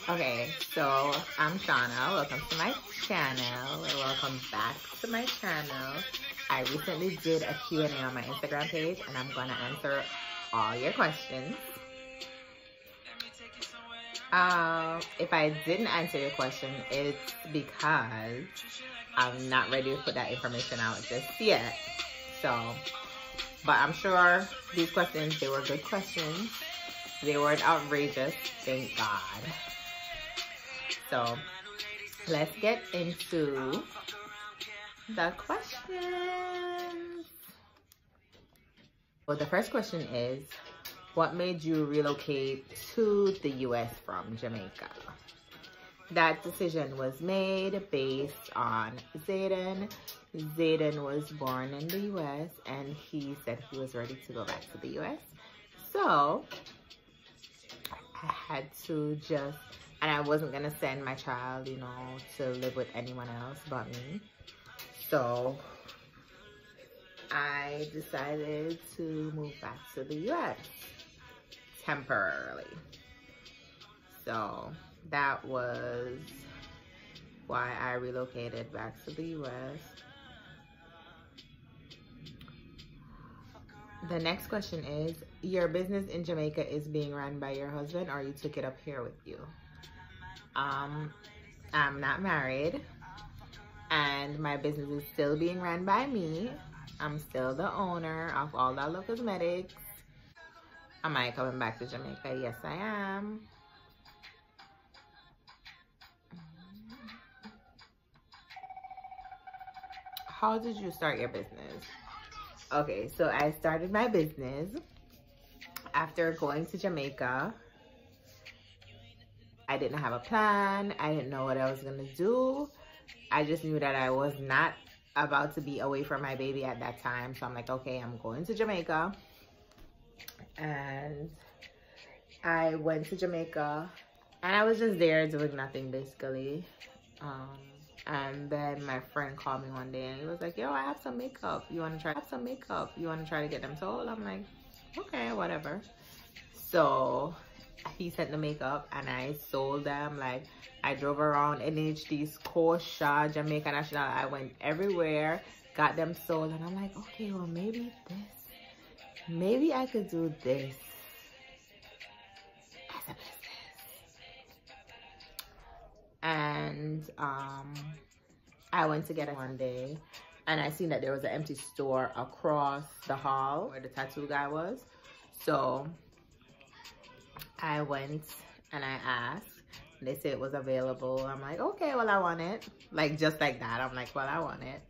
Okay, so I'm Shauna. Welcome to my channel, or welcome back to my channel. I recently did a Q&A on my Instagram page, and I'm gonna answer all your questions. If I didn't answer your question, it's because I'm not ready to put that information out just yet. So, but I'm sure these questions, they were good questions. They weren't outrageous, thank God. So, let's get into the questions. Well, the first question is, what made you relocate to the US from Jamaica? That decision was made based on Zayden. Zayden was born in the US and he said he was ready to go back to the US. So I had to just, and I wasn't gonna send my child, you know, to live with anyone else but me. So I decided to move back to the US temporarily. So that was why I relocated back to the US. The next question is, your business in Jamaica is being run by your husband or you took it up here with you? I'm not married and my business is still being run by me. I'm still the owner of All Dollar Cosmetics. Am I coming back to Jamaica? Yes, I am. How did you start your business? Okay, so I started my business after going to Jamaica. I didn't have a plan. I didn't know what I was gonna do. I just knew that I was not about to be away from my baby at that time. So I'm like, okay, I'm going to Jamaica. And I went to Jamaica and I was just there doing nothing basically. And then my friend called me one day and he was like, yo, I have some makeup. You want to try some makeup? You want to try to get them sold? I'm like, okay, whatever. So he sent the makeup and I sold them. Like, I drove around NHD, Scotia, Jamaica National. I went everywhere, got them sold. And I'm like, okay, well, maybe I could do this as a business. And I went to get it one day and I seen that there was an empty store across the hall where the tattoo guy was. So I went and I asked. They said it was available. I'm like, okay, well, I want it. Like, just like that. I'm like, well, I want it.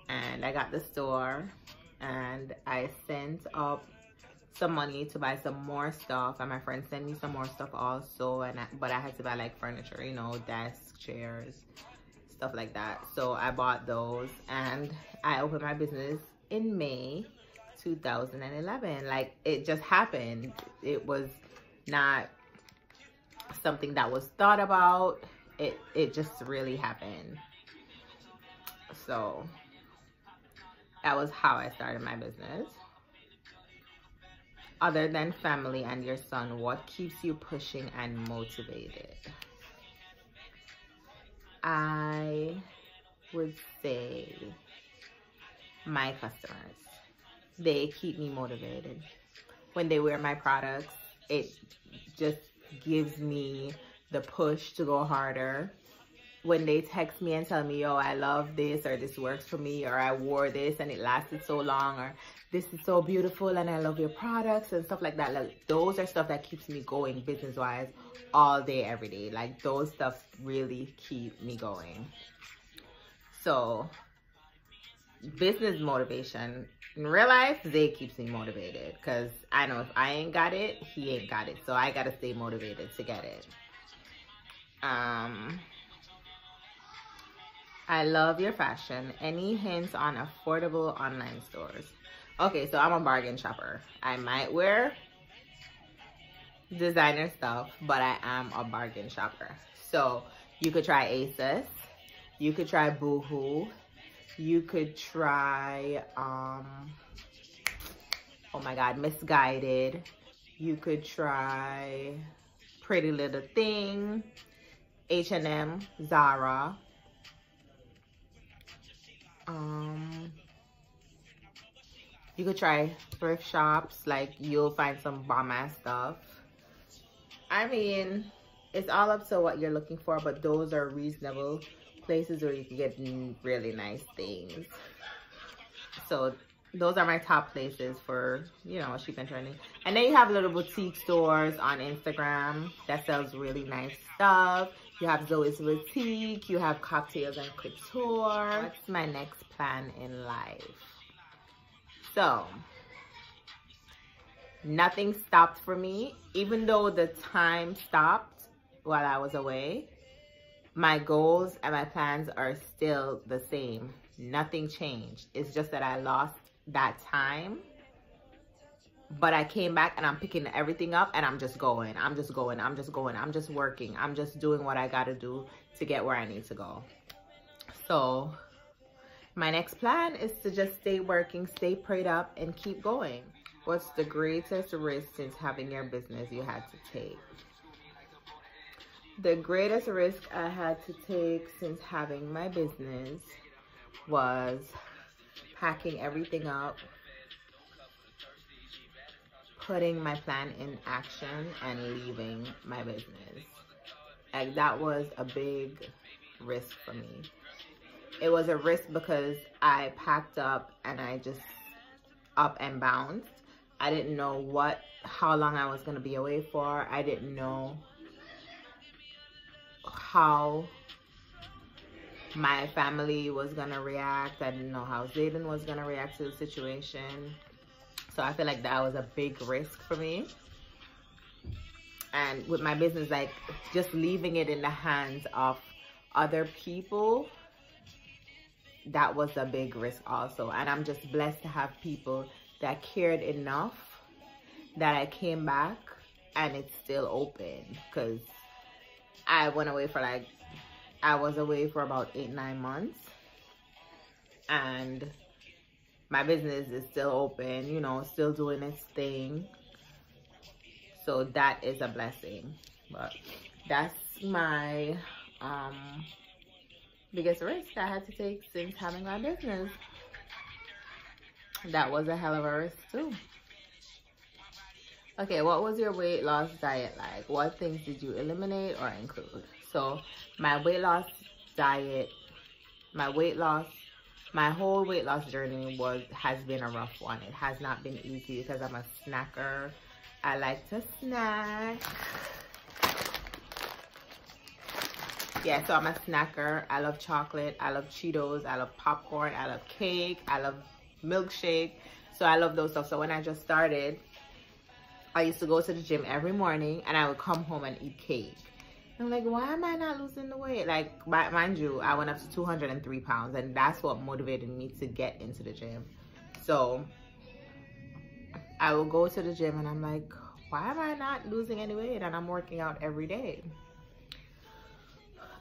And I got the store and I sent up some money to buy some more stuff, and my friend sent me some more stuff also, and but I had to buy like furniture, you know, desks, chairs, stuff like that. So I bought those and I opened my business in May 2011. Like, it just happened. It was not something that was thought about. It just really happened. So that was how I started my business. Other than family and your son, what keeps you pushing and motivated? I would say my customers. They keep me motivated. When they wear my products, it just gives me the push to go harder. When they text me and tell me, yo, I love this, or this works for me, or I wore this and it lasted so long, or this is so beautiful and I love your products and stuff like that. Like, those are stuff that keeps me going business-wise all day, every day. Like, those stuff really keep me going. So, business motivation. In real life, Zay keeps me motivated because I know if I ain't got it, he ain't got it. So I gotta stay motivated to get it. I love your fashion. Any hints on affordable online stores? Okay, so I'm a bargain shopper. I might wear designer stuff, but I am a bargain shopper. So you could try ASOS. You could try Boohoo. You could try, oh my God, Misguided. You could try Pretty Little Thing, H&M, Zara. You could try thrift shops, like you'll find some bomb ass stuff. I mean, it's all up to what you're looking for, but those are reasonable places where you can get really nice things. So those are my top places for, you know, cheap and trendy. And then you have little boutique stores on Instagram that sells really nice stuff. You have Zoe's Boutique, you have Cocktails and Couture. What's my next plan in life? So, nothing stopped for me. Even though the time stopped while I was away, my goals and my plans are still the same. Nothing changed. It's just that I lost that time. But I came back and I'm picking everything up and I'm just going. I'm just going. I'm just going. I'm just working. I'm just doing what I got to do to get where I need to go. So my next plan is to just stay working, stay prayed up, and keep going. What's the greatest risk since having your business you had to take? The greatest risk I had to take since having my business was packing everything up, putting my plan in action, and leaving my business. Like, that was a big risk for me. It was a risk because I packed up and I just up and bounced. I didn't know how long I was going to be away for. I didn't know how my family was going to react. I didn't know how Zayden was going to react to the situation. So I feel like that was a big risk for me. And with my business, like, just leaving it in the hands of other people, that was a big risk also. And I'm just blessed to have people that cared enough that I came back and it's still open. Because I went away for I was away for about 8-9 months. And my business is still open, you know, still doing its thing. So that is a blessing. But that's my biggest risk I had to take since having my business. That was a hell of a risk too. Okay, what was your weight loss diet like? What things did you eliminate or include? So my weight loss diet, my whole weight loss journey has been a rough one. It has not been easy because I'm a snacker. I like to snack. Yeah, so I'm a snacker. I love chocolate. I love Cheetos. I love popcorn. I love cake. I love milkshake. So I love those stuff. So when I just started, I used to go to the gym every morning and I would come home and eat cake. I'm like, why am I not losing the weight? Like, mind you, I went up to 203 pounds and that's what motivated me to get into the gym. So I will go to the gym and I'm like, why am I not losing any weight? And I'm working out every day.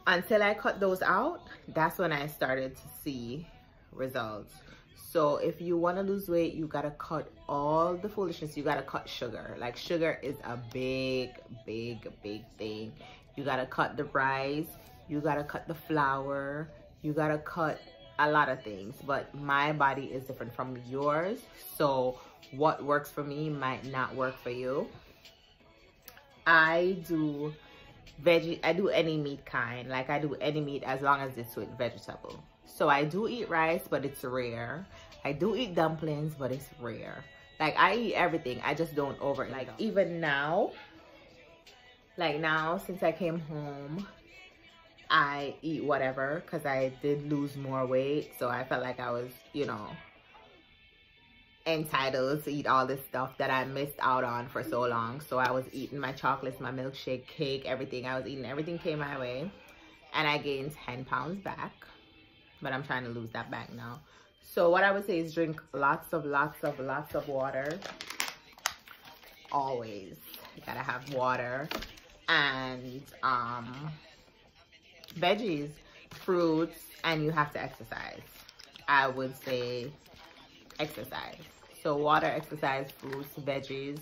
Until I cut those out, that's when I started to see results. So if you want to lose weight, you got to cut all the foolishness. You got to cut sugar. Like, sugar is a big, big, big thing. You got to cut the rice. You got to cut the flour. You got to cut a lot of things. But my body is different from yours. So what works for me might not work for you. I do any meat kind. Like, I do any meat as long as it's with vegetable. So I do eat rice, but it's rare. I do eat dumplings, but it's rare. Like, I eat everything. I just don't overeat. Like, even now, since I came home, I eat whatever because I did lose more weight. So I felt like I was, you know, entitled to eat all this stuff that I missed out on for so long. So I was eating my chocolates, my milkshake, cake, everything. I was eating everything came my way. And I gained 10 pounds back. But I'm trying to lose that back now. So what I would say is drink lots of water. Always. You gotta have water. And veggies, fruits, and you have to exercise. I would say exercise. So water, exercise, fruits, veggies,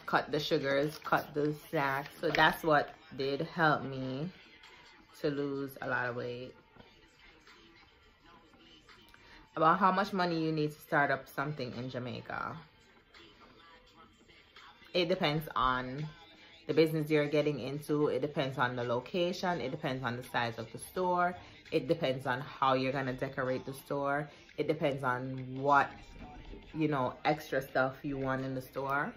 cut the sugars, cut the snacks. So that's what did help me to lose a lot of weight. About how much money you need to start up something in Jamaica. It depends on the business you're getting into. It depends on the location. It depends on the size of the store. It depends on how you're gonna decorate the store. It depends on what, you know, extra stuff you want in the store.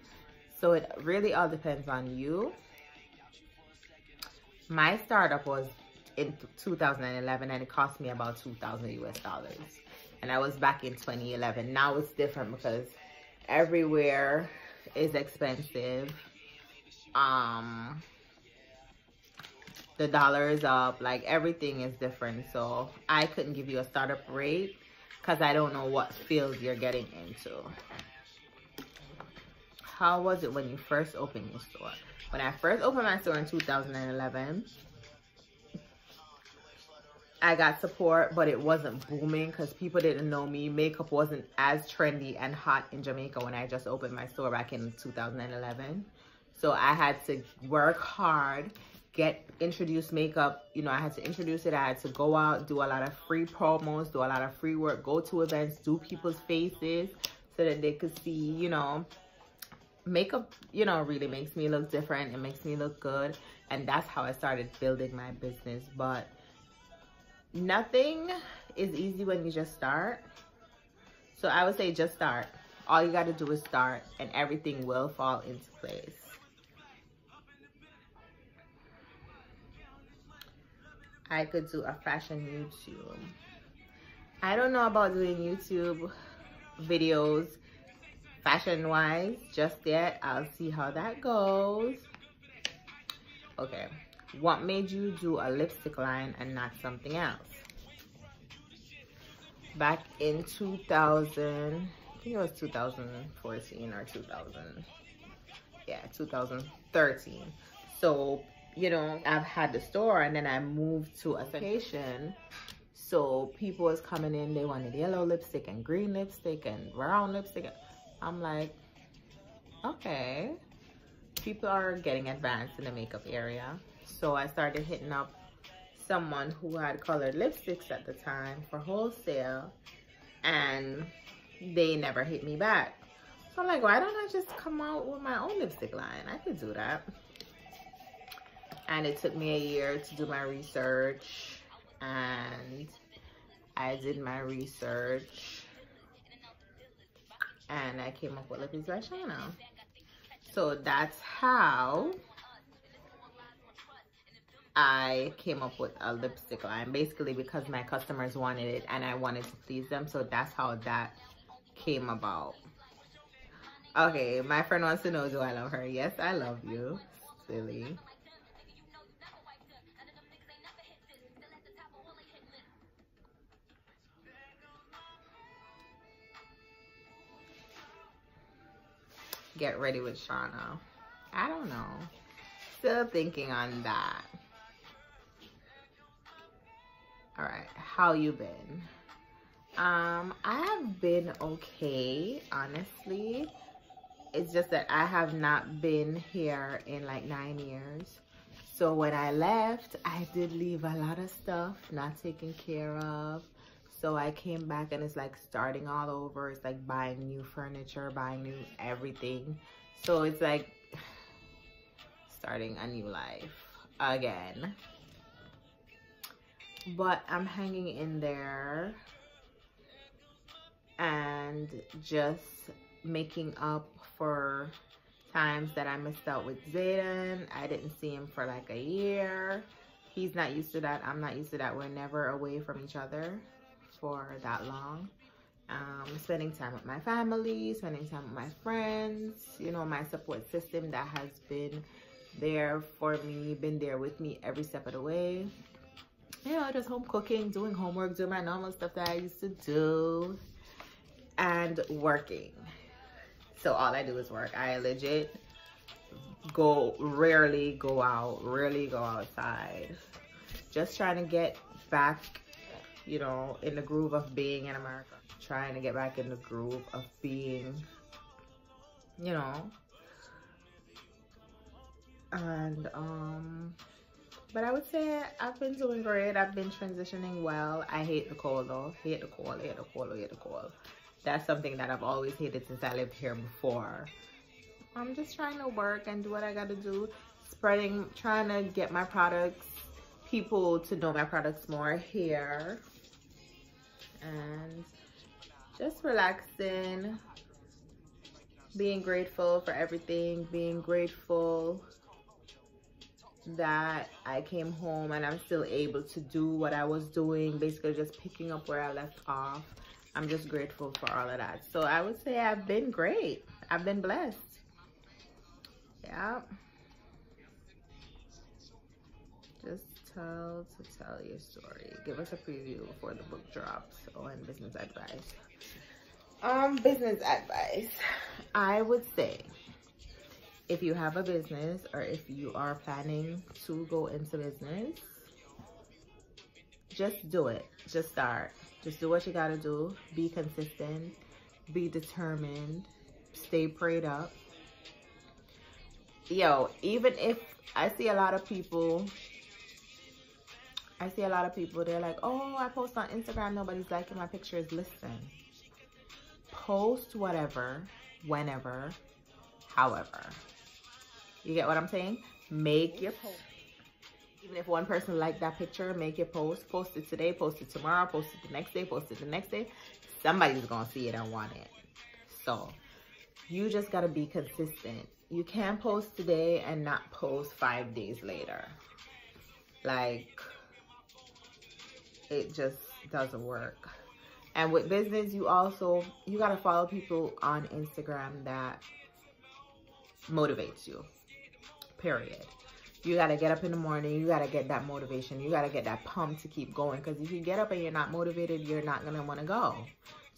So it really all depends on you. My startup was in 2011 and it cost me about 2,000 US dollars. And I was back in 2011. Now it's different because everywhere is expensive. The dollar is up, like everything is different. So I couldn't give you a startup rate because I don't know what field you're getting into. How was it when you first opened your store? When I first opened my store in 2011, I got support, but it wasn't booming because people didn't know me. Makeup wasn't as trendy and hot in Jamaica when I just opened my store back in 2011. So I had to work hard, introduce makeup. You know, I had to introduce it. I had to go out, do a lot of free promos, do a lot of free work, go to events, do people's faces so that they could see, you know, makeup, you know, really makes me look different. It makes me look good. And that's how I started building my business. But nothing is easy when you just start. So I would say just start. All you got to do is start and everything will fall into place. I could do a fashion YouTube. I don't know about doing YouTube videos fashion wise just yet. I'll see how that goes. Okay. What made you do a lipstick line and not something else? Back in 2000, I think it was 2014 or 2013. So, you know, I've had the store and then I moved to a location. So people was coming in, they wanted yellow lipstick and green lipstick and brown lipstick. I'm like, okay. People are getting advanced in the makeup area. So I started hitting up someone who had colored lipsticks at the time for wholesale, and they never hit me back. So I'm like, why don't I just come out with my own lipstick line? I could do that. And it took me a year to do my research, and I did my research and I came up with Lippies by Shana. So that's how I came up with a lipstick line, basically because my customers wanted it and I wanted to please them. So that's how that came about. Okay, my friend wants to know, do I love her? Yes, I love you. Silly. Get ready with Shauna. I don't know. Still thinking on that. All right, how you been? I have been okay, honestly. It's just that I have not been here in like 9 years. So when I left, I did leave a lot of stuff not taken care of. So I came back and it's like starting all over. It's like buying new furniture, buying new everything. So it's like starting a new life again. But I'm hanging in there and just making up for times that I missed out with Zayden. I didn't see him for like a year. He's not used to that. I'm not used to that. We're never away from each other for that long. Spending time with my family, spending time with my friends, you know, my support system that has been there for me, been there with me every step of the way. You know, just home cooking, doing homework, doing my normal stuff that I used to do, and working. So all I do is work. I legit rarely go outside. Just trying to get back, you know, in the groove of being in America. trying to get back in the groove of being, you know. And but I would say I've been doing great. I've been transitioning well. I hate the cold though. Hate the cold, hate the cold, hate the cold. That's something that I've always hated since I lived here before. I'm just trying to work and do what I gotta do. Trying to get my products, people to know my products more here. And just relaxing, being grateful for everything, being grateful that I came home and I'm still able to do what I was doing, basically just picking up where I left off. I'm just grateful for all of that. So I would say I've been great. I've been blessed. Yeah. Just tell your story. Give us a preview before the book drops on business advice. Business advice. I would say if you have a business or if you are planning to go into business, just do it. Just start. Just do what you gotta do. Be consistent. Be determined. Stay prayed up. Yo, even if I see a lot of people, they're like, oh, I post on Instagram, nobody's liking my pictures. Listen, post whatever, whenever, however. You get what I'm saying? Make your post. Even if one person liked that picture, make your post. Post it today, post it tomorrow, post it the next day, post it the next day. Somebody's gonna see it and want it. So you just gotta be consistent. You can't post today and not post 5 days later. Like, it just doesn't work. And with business, you gotta follow people on Instagram that motivates you, period. You gotta get up in the morning, you gotta get that motivation, you gotta get that pump to keep going, because if you get up and you're not motivated, you're not gonna wanna go.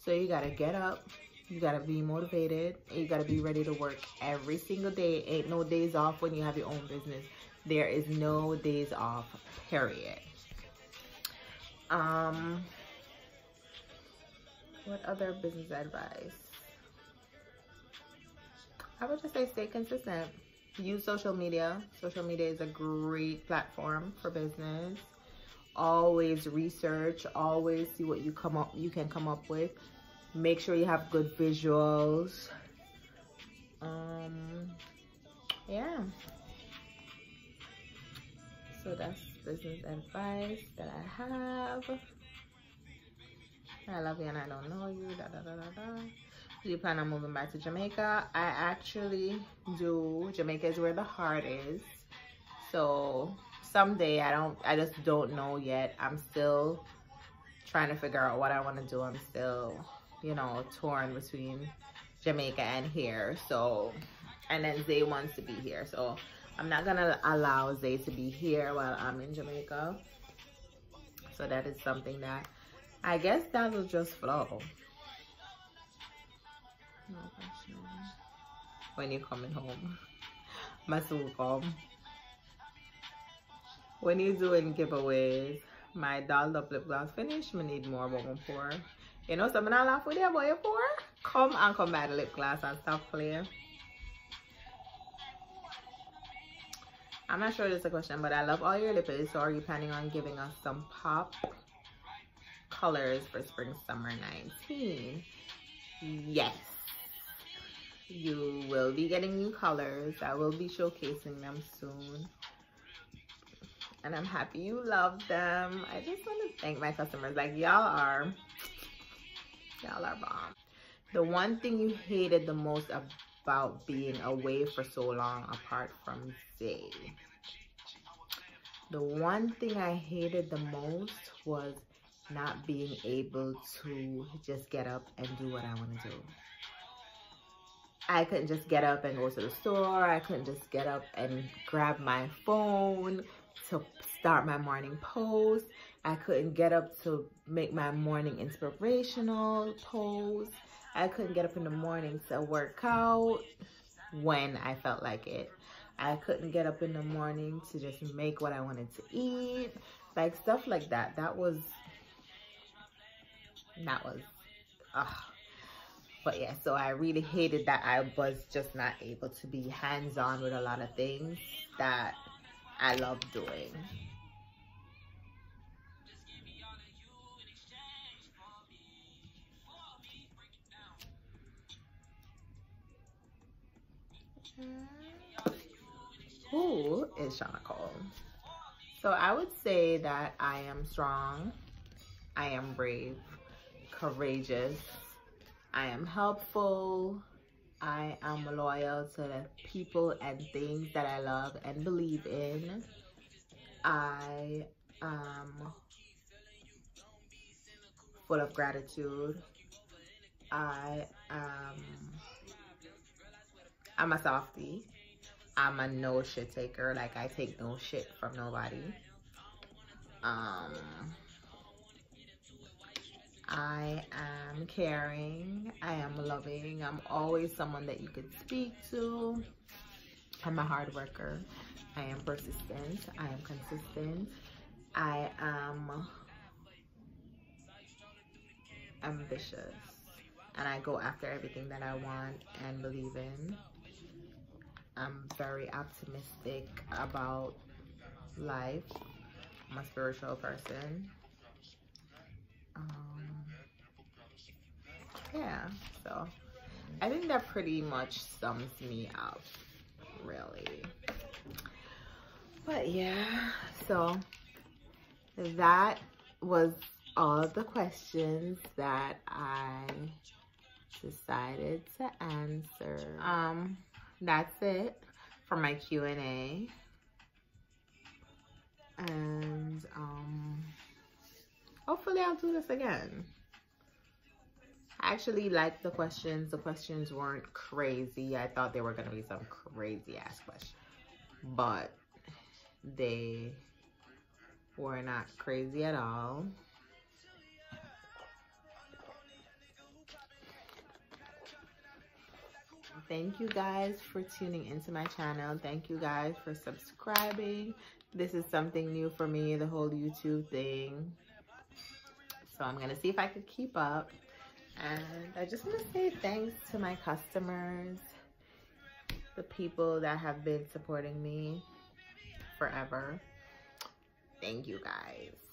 So you gotta get up, you gotta be motivated, and you gotta be ready to work every single day. Ain't no days off when you have your own business. There is no days off, period. What other business advice? I would just say stay consistent. Use social media. Social media is a great platform for business. Always research, always see what you can come up with. Make sure you have good visuals. Yeah. So that's business advice that I have. I love you and I don't know you. Do you plan on moving back to Jamaica? I actually do. Jamaica is where the heart is. So someday, I just don't know yet. I'm still trying to figure out what I want to do. I'm still, you know, torn between Jamaica and here. So, and then Zay wants to be here. So I'm not gonna allow Zay to be here while I'm in Jamaica. So that is something that I guess that will just flow. No question. When you're coming home, my soon come. When you're doing giveaways, my dolled up lip gloss finish. I need more, but I'm poor. You know, something I laugh with you, boy, you're poor. Come buy the lip gloss and stop playing. I'm not sure this is a question, but I love all your lipids. So are you planning on giving us some pop colors for spring summer 19? Yes. You will be getting new colors. I will be showcasing them soon. And I'm happy you love them. I just want to thank my customers. Like, y'all are bomb. The one thing you hated the most about being away for so long apart from Zay? The one thing I hated the most was not being able to just get up and do what I want to do. I couldn't just get up and go to the store. I couldn't just get up and grab my phone to start my morning post. I couldn't get up to make my morning inspirational post. I couldn't get up in the morning to work out when I felt like it. I couldn't get up in the morning to just make what I wanted to eat. Like stuff like that. That was But yeah, so I really hated that I was just not able to be hands-on with a lot of things that I love doing. Who is Shauna Cole? So I would say that I am strong, I am brave, courageous, I am helpful, I am loyal to the people and things that I love and believe in. I am full of gratitude. I'm a softie. I'm a no shit taker. Like, I take no shit from nobody. I am caring. I am loving. I'm always someone that you could speak to. I'm a hard worker. I am persistent. I am consistent. I am ambitious. And I go after everything that I want and believe in. I'm very optimistic about life. I'm a spiritual person. Yeah, so I think that pretty much sums me up, really. But yeah, so that was all of the questions that I decided to answer. That's it for my Q&A. And hopefully I'll do this again. I actually liked the questions. The questions weren't crazy. I thought they were gonna be some crazy ass questions, but they were not crazy at all. Thank you guys for tuning into my channel. Thank you guys for subscribing. This is something new for me, the whole YouTube thing. So I'm gonna see if I could keep up. And I just want to say thanks to my customers, the people that have been supporting me forever. Thank you guys.